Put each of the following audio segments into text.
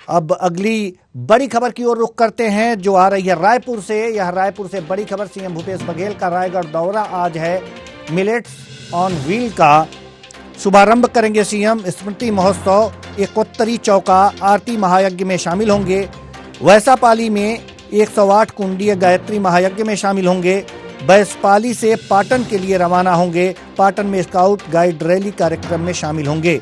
अब अगली बड़ी खबर की ओर रुख करते हैं जो आ रही है रायपुर से। यह रायपुर से बड़ी खबर, सीएम भूपेश बघेल का रायगढ़ दौरा आज है। मिलेट्स ऑन व्हील का शुभारंभ करेंगे सीएम। स्मृति महोत्सव, इकोत्तरी चौका आरती महायज्ञ में शामिल होंगे। वैसापाली में 108 कुंडीय गायत्री महायज्ञ में शामिल होंगे। बैसपाली से पाटन के लिए रवाना होंगे। पाटन में स्काउट गाइड रैली कार्यक्रम में शामिल होंगे।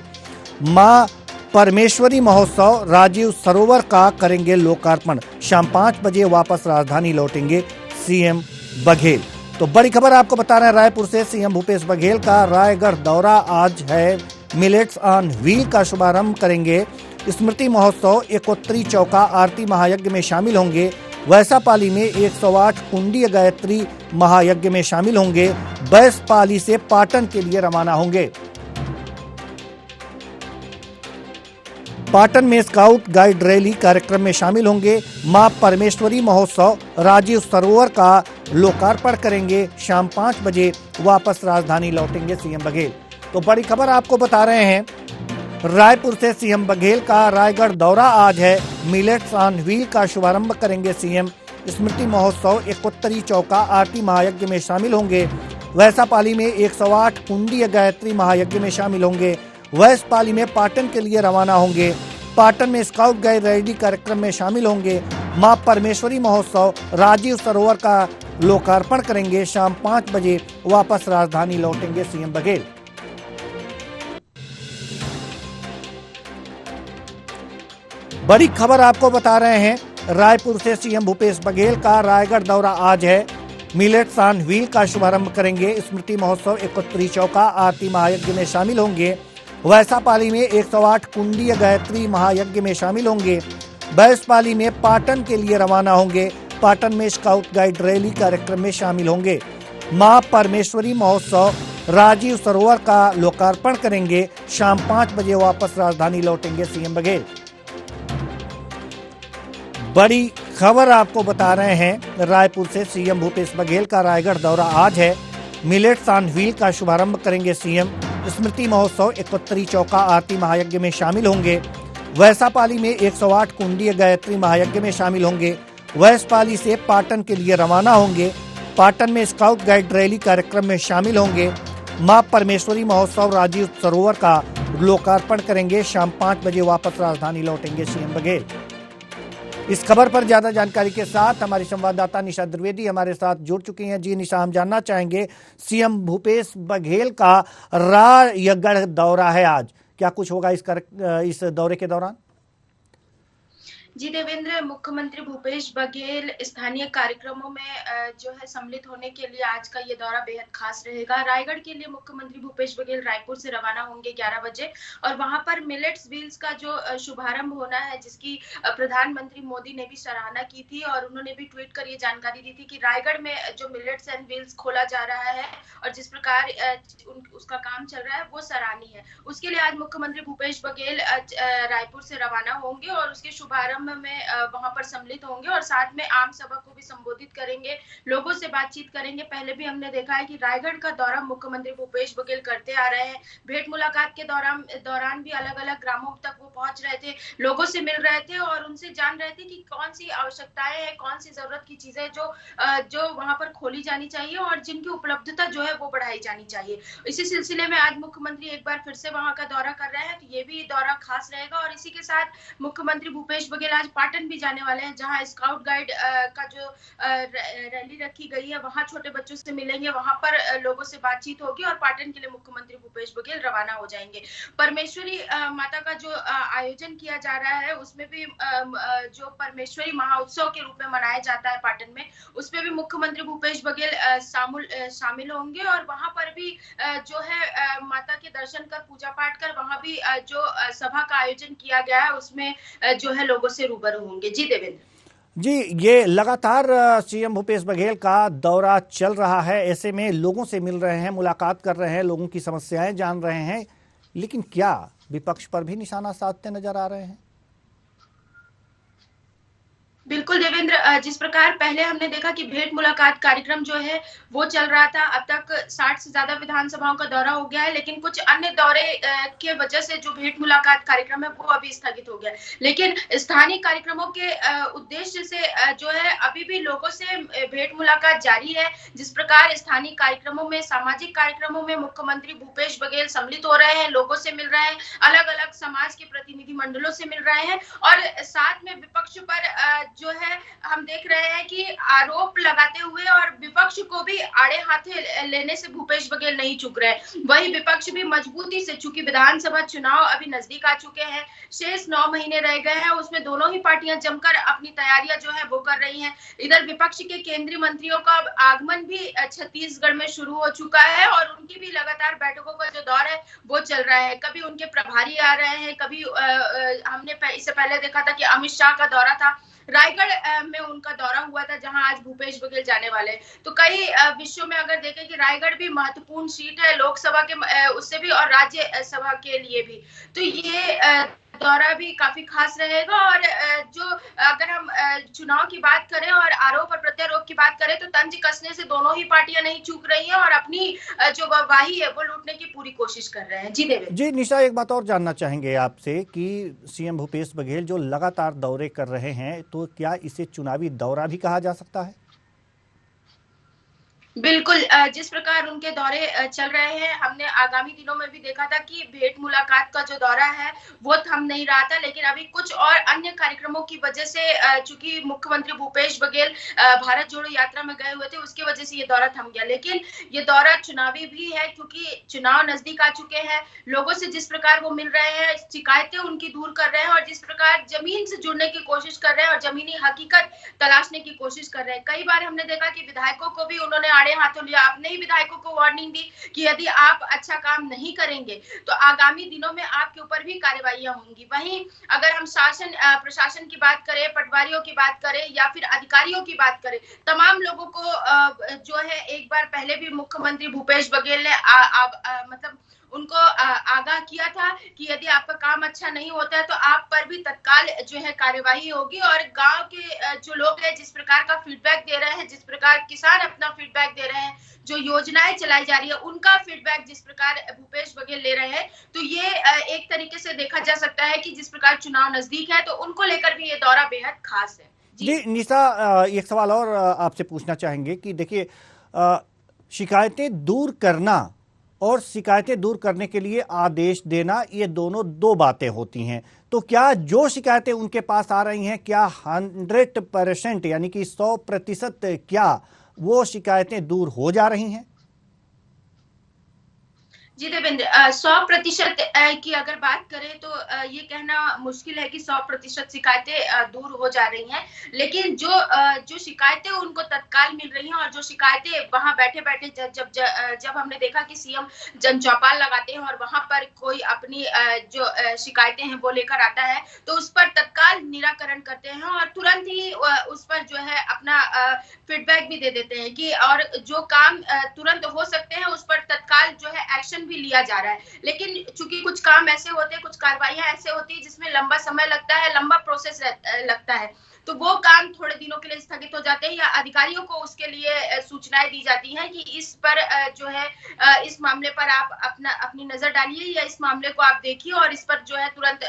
मां परमेश्वरी महोत्सव, राजीव सरोवर का करेंगे लोकार्पण। शाम 5 बजे वापस राजधानी लौटेंगे सीएम बघेल। तो बड़ी खबर आपको बता रहे हैं रायपुर से, सीएम भूपेश बघेल का रायगढ़ दौरा आज है। मिलेट्स ऑन व्हील का शुभारंभ करेंगे। स्मृति महोत्सव, इकोत्तरी चौका आरती महायज्ञ में शामिल होंगे। वैसापाली में 108 कुंडीय गायत्री महायज्ञ में शामिल होंगे। बैसपाली से पाटन के लिए रवाना होंगे। पाटन में स्काउट गाइड रैली कार्यक्रम में शामिल होंगे। मां परमेश्वरी महोत्सव, राजीव सरोवर का लोकार्पण करेंगे। शाम 5 बजे वापस राजधानी लौटेंगे सीएम बघेल। तो बड़ी खबर आपको बता रहे हैं रायपुर से, सीएम बघेल का रायगढ़ दौरा आज है। मिलेट्स ऑन व्हील का शुभारंभ करेंगे सीएम। स्मृति महोत्सव, इकोत्तरी चौका आरती महायज्ञ में शामिल होंगे। वैसापाली में 108 कुंडीय गायत्री महायज्ञ में शामिल होंगे। वैसपाली में पाटन के लिए रवाना होंगे। पाटन में स्काउट गाइड रैली कार्यक्रम में शामिल होंगे। मां परमेश्वरी महोत्सव, राजीव सरोवर का लोकार्पण करेंगे। शाम 5 बजे वापस राजधानी लौटेंगे सीएम बघेल। बड़ी खबर आपको बता रहे हैं रायपुर से, सीएम भूपेश बघेल का रायगढ़ दौरा आज है। मिलेट्स ऑन व्हील का शुभारंभ करेंगे। स्मृति महोत्सव, इकोत्तरी चौका आरती महायज्ञ में शामिल होंगे। वैसापाली में 108 कुंडीय गायत्री महायज्ञ में शामिल होंगे। बैसपाली में पाटन के लिए रवाना होंगे। पाटन में स्काउट गाइड रैली कार्यक्रम में शामिल होंगे। मां परमेश्वरी महोत्सव, राजीव सरोवर का लोकार्पण करेंगे। शाम 5 बजे वापस राजधानी लौटेंगे सीएम बघेल। बड़ी खबर आपको बता रहे हैं रायपुर से, सीएम भूपेश बघेल का रायगढ़ दौरा आज है। मिलेट्स ऑन व्हील का शुभारंभ करेंगे सीएम। स्मृति महोत्सव, इकोत्तरी चौका आरती महायज्ञ में शामिल होंगे। वैसापाली में 108 कुंडीय गायत्री महायज्ञ में शामिल होंगे। वैसपाली से पाटन के लिए रवाना होंगे। पाटन में स्काउट गाइड रैली कार्यक्रम में शामिल होंगे। मां परमेश्वरी महोत्सव, राजीव सरोवर का लोकार्पण करेंगे। शाम 5 बजे वापस राजधानी लौटेंगे सीएम बघेल। इस खबर पर ज्यादा जानकारी के साथ हमारी संवाददाता निशा द्विवेदी हमारे साथ जुड़ चुकी हैं। जी निशा, हम जानना चाहेंगे सीएम भूपेश बघेल का रायगढ़ दौरा है आज, क्या कुछ होगा इस दौरे के दौरान? जी देवेंद्र, मुख्यमंत्री भूपेश बघेल स्थानीय कार्यक्रमों में जो है सम्मिलित होने के लिए आज का ये दौरा बेहद खास रहेगा। रायगढ़ के लिए मुख्यमंत्री भूपेश बघेल रायपुर से रवाना होंगे 11 बजे और वहां पर मिलेट्स व्हील्स का जो शुभारंभ होना है, जिसकी प्रधानमंत्री मोदी ने भी सराहना की थी और उन्होंने भी ट्वीट कर ये जानकारी दी थी कि रायगढ़ में जो मिलेट्स एंड व्हील्स खोला जा रहा है और जिस प्रकार उसका काम चल रहा है वो सराहनीय है। उसके लिए आज मुख्यमंत्री भूपेश बघेल रायपुर से रवाना होंगे और उसके शुभारंभ में वहां पर सम्मिलित होंगे और साथ में आम सभा को भी संबोधित करेंगे, लोगों से बातचीत करेंगे। पहले भी हमने देखा है कि रायगढ़ का दौरा मुख्यमंत्री भूपेश बघेल करते आ रहे हैं। भेंट मुलाकात के दौरान भी अलग अलग ग्रामों तक वो पहुंच रहे थे, लोगों से मिल रहे थे और उनसे जान रहे थे कि कौन सी आवश्यकताएं हैं, कौन सी जरूरत की चीजें जो वहां पर खोली जानी चाहिए और जिनकी उपलब्धता जो है वो बढ़ाई जानी चाहिए। इसी सिलसिले में आज मुख्यमंत्री एक बार फिर से वहां का दौरा कर रहे हैं, तो ये भी दौरा खास रहेगा। और इसी के साथ मुख्यमंत्री भूपेश बघेल आज पाटन भी जाने वाले हैं, जहां स्काउट गाइड का जो रैली रखी गई है वहां छोटे बच्चों से मिलेंगे, वहां पर लोगों से बातचीत होगी और पाटन के लिए मुख्यमंत्री भूपेश बघेल रवाना हो जाएंगे। परमेश्वरी माता का जो आयोजन किया जा रहा है उसमें भी जो परमेश्वरी महाउत्सव के रूप में मनाया जाता है पाटन में, उसमें भी मुख्यमंत्री भूपेश बघेल शामिल होंगे और वहां पर भी जो है माता के दर्शन कर, पूजा पाठ कर, वहां भी जो सभा का आयोजन किया गया है उसमें जो है लोगों से रूबरू होंगे। जी देवेंद्र जी, ये लगातार सीएम भूपेश बघेल का दौरा चल रहा है, ऐसे में लोगों से मिल रहे हैं, मुलाकात कर रहे हैं, लोगों की समस्याएं जान रहे हैं, लेकिन क्या विपक्ष पर भी निशाना साधते नजर आ रहे हैं? बिल्कुल देवेंद्र, जिस प्रकार पहले हमने देखा कि भेंट मुलाकात कार्यक्रम जो है वो चल रहा था। अब तक 60 से ज्यादा विधानसभाओं का दौरा हो गया है, लेकिन कुछ अन्य दौरे के वजह से जो भेंट मुलाकात कार्यक्रम है वो अभी स्थगित हो गया है। लेकिन स्थानीय कार्यक्रमों के उद्देश्य से जो है अभी भी लोगों से भेंट मुलाकात जारी है। जिस प्रकार स्थानीय कार्यक्रमों में, सामाजिक कार्यक्रमों में मुख्यमंत्री भूपेश बघेल सम्मिलित हो रहे हैं, लोगों से मिल रहे हैं, अलग अलग समाज के प्रतिनिधि मंडलों से मिल रहे हैं, और साथ में विपक्ष पर जो है हम देख रहे हैं कि आरोप लगाते हुए और विपक्ष को भी आड़े हाथे लेने से भूपेश बघेल नहीं चूक रहे। वही विपक्ष भी मजबूती से, चूंकि विधानसभा चुनाव अभी नजदीक आ चुके हैं, शेष 9 महीने रह गए हैं, उसमें दोनों ही पार्टियां जमकर अपनी तैयारियां जो है वो कर रही हैं। इधर विपक्ष के केंद्रीय मंत्रियों का आगमन भी छत्तीसगढ़ में शुरू हो चुका है और उनकी भी लगातार बैठकों का जो दौर है वो चल रहा है। कभी उनके प्रभारी आ रहे हैं, कभी हमने इससे पहले देखा था कि अमित शाह का दौरा था, रायगढ़ में उनका दौरा हुआ था, जहां आज भूपेश बघेल जाने वाले। तो कई विषयों में अगर देखें कि रायगढ़ भी महत्वपूर्ण सीट है लोकसभा के उससे भी और राज्यसभा के लिए भी, तो ये दौरा भी काफी खास रहेगा। और जो अगर हम चुनाव की बात करें और आरोप और प्रत्यारोप की बात करें, तो तंज कसने से दोनों ही पार्टियां नहीं चूक रही हैं और अपनी जो वाही है वो लूटने की पूरी कोशिश कर रहे हैं। जी देवेंद्र। जी निशा, एक बात और जानना चाहेंगे आपसे कि सीएम भूपेश बघेल जो लगातार दौरे कर रहे हैं, तो क्या इसे चुनावी दौरा भी कहा जा सकता है? बिल्कुल, जिस प्रकार उनके दौरे चल रहे हैं, हमने आगामी दिनों में भी देखा था कि भेंट मुलाकात का जो दौरा है वो थम नहीं रहा था, लेकिन अभी कुछ और अन्य कार्यक्रमों की वजह से, चूंकि मुख्यमंत्री भूपेश बघेल भारत जोड़ो यात्रा में गए हुए थे, उसकी वजह से ये दौरा थम गया। लेकिन ये दौरा चुनावी भी है, क्योंकि चुनाव नजदीक आ चुके हैं। लोगों से जिस प्रकार वो मिल रहे हैं, शिकायतें उनकी दूर कर रहे हैं, और जिस प्रकार जमीन से जुड़ने की कोशिश कर रहे हैं और जमीनी हकीकत तलाशने की कोशिश कर रहे हैं। कई बार हमने देखा कि विधायकों को भी उन्होंने आड़े हाथों लिया, अपने ही विधायकों को वार्निंग दी कि यदि आप अच्छा काम नहीं करेंगे तो आगामी दिनों में आपके ऊपर भी कार्रवाइयां होंगी। वहीं अगर हम प्रशासन की बात करें, पटवारियों की बात करें या फिर अधिकारियों की बात करें, तमाम लोगों को जो है एक बार पहले भी मुख्यमंत्री भूपेश बघेल ने मतलब उनको आगाह किया था कि यदि आपका काम अच्छा नहीं होता है तो आप पर भी तत्काल जो है कार्यवाही होगी। और गांव के जो लोग हैं जिस प्रकार का फीडबैक दे रहे हैं, जिस प्रकार किसान अपना फीडबैक दे रहे हैं, जो योजनाएं चलाई जा रही है उनका फीडबैक जिस प्रकार भूपेश बघेल ले रहे हैं, तो ये एक तरीके से देखा जा सकता है कि जिस प्रकार चुनाव नजदीक है तो उनको लेकर भी ये दौरा बेहद खास है। जी निशा, एक सवाल और आपसे पूछना चाहेंगे कि देखिए, शिकायतें दूर करना और शिकायतें दूर करने के लिए आदेश देना, ये दोनों दो बातें होती हैं। तो क्या जो शिकायतें उनके पास आ रही हैं, क्या 100% यानी कि 100% क्या वो शिकायतें दूर हो जा रही हैं? जी देवेंद्र, 100% की अगर बात करें तो ये कहना मुश्किल है कि 100% शिकायतें दूर हो जा रही हैं। लेकिन जो शिकायतें उनको तत्काल मिल रही हैं और जो शिकायतें वहां बैठे बैठे जब हमने देखा कि सीएम जन चौपाल लगाते हैं और वहां पर कोई अपनी जो शिकायतें हैं वो लेकर आता है, तो उस पर तत्काल निराकरण करते हैं और तुरंत ही उस पर जो है अपना फीडबैक भी दे देते हैं कि, और जो काम तुरंत हो सकते हैं उस पर तत्काल जो है एक्शन भी लिया जा रहा है। लेकिन चूंकि कुछ काम ऐसे होते हैं, कुछ कार्रवाइयां ऐसे होती है जिसमें लंबा समय लगता है, लंबा प्रोसेस लगता है, तो वो काम थोड़े दिनों के लिए स्थगित हो जाते हैं या अधिकारियों को उसके लिए सूचनाएं दी जाती हैं कि इस पर जो है इस मामले पर आप अपनी नजर डालिए या इस मामले को आप देखिए और इस पर जो है तुरंत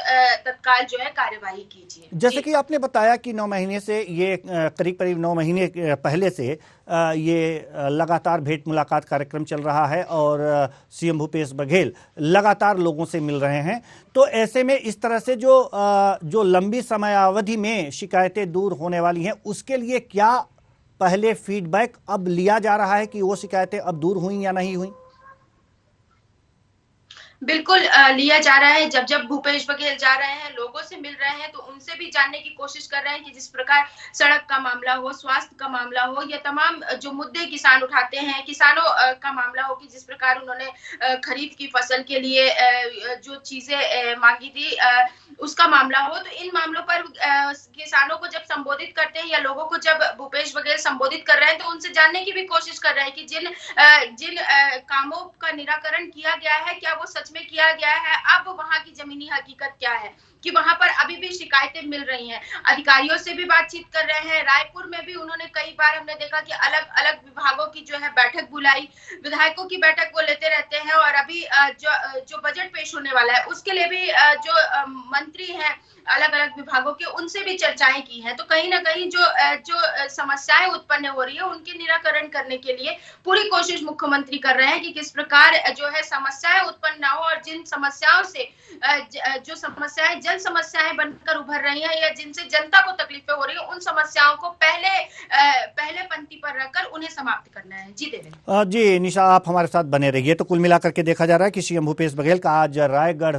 तत्काल जो है कार्यवाही कीजिए। जैसे कि आपने बताया कि 9 महीने से ये करीब करीब 9 महीने पहले से ये लगातार भेंट मुलाकात कार्यक्रम चल रहा है और सीएम भूपेश बघेल लगातार लोगों से मिल रहे हैं। तो ऐसे में इस तरह से जो लंबी समयावधि में शिकायतें दूर होने वाली हैं, उसके लिए क्या पहले फीडबैक अब लिया जा रहा है कि वो शिकायतें अब दूर हुई या नहीं हुई? बिल्कुल लिया जा रहा है। जब भूपेश बघेल जा रहे हैं, लोगों से मिल रहे हैं, तो उनसे भी जानने की कोशिश कर रहे हैं कि जिस प्रकार सड़क का मामला हो, स्वास्थ्य का मामला हो, या तमाम जो मुद्दे किसान उठाते हैं, किसानों का मामला हो कि जिस प्रकार उन्होंने खरीफ की फसल के लिए जो चीजें मांगी थी उसका मामला हो, तो इन मामलों पर किसानों को जब संबोधित करते हैं या लोगों को जब भूपेश बघेल संबोधित कर रहे हैं, तो उनसे जानने की भी कोशिश कर रहे हैं कि जिन कामों का निराकरण किया गया है, क्या वो सच में किया गया है, अब वहां की जमीनी हकीकत क्या है, कि वहां पर अभी भी शिकायतें मिल रही हैं। अधिकारियों से भी बातचीत कर रहे हैं। रायपुर में भी उन्होंने कई बार हमने देखा कि अलग अलग विभागों की जो है बैठक बुलाई, विधायकों की बैठक वो लेते रहते हैं। और अभी जो बजट पेश होने वाला है उसके लिए भी जो मंत्री हैं अलग अलग विभागों के, उनसे भी चर्चाएं की हैं। तो कहीं ना कहीं जो समस्याएं उत्पन्न हो रही है उनके निराकरण करने के लिए पूरी कोशिश मुख्यमंत्री कर रहे हैं कि किस प्रकार जो है समस्याएं उत्पन्न ना हो, और जिन समस्याओं से जो समस्याएं जन समस्याएं बनकर उभर रही हैं या जिनसे जनता को तकलीफें हो रही है, उन समस्याओं को पहले पंक्ति पर रखकर उन्हें समाप्त करना है। जी देवेंद्र। जी निशा, आप हमारे साथ बने रहिए। तो कुल मिलाकर के देखा जा रहा है कि सीएम भूपेश बघेल का आज रायगढ़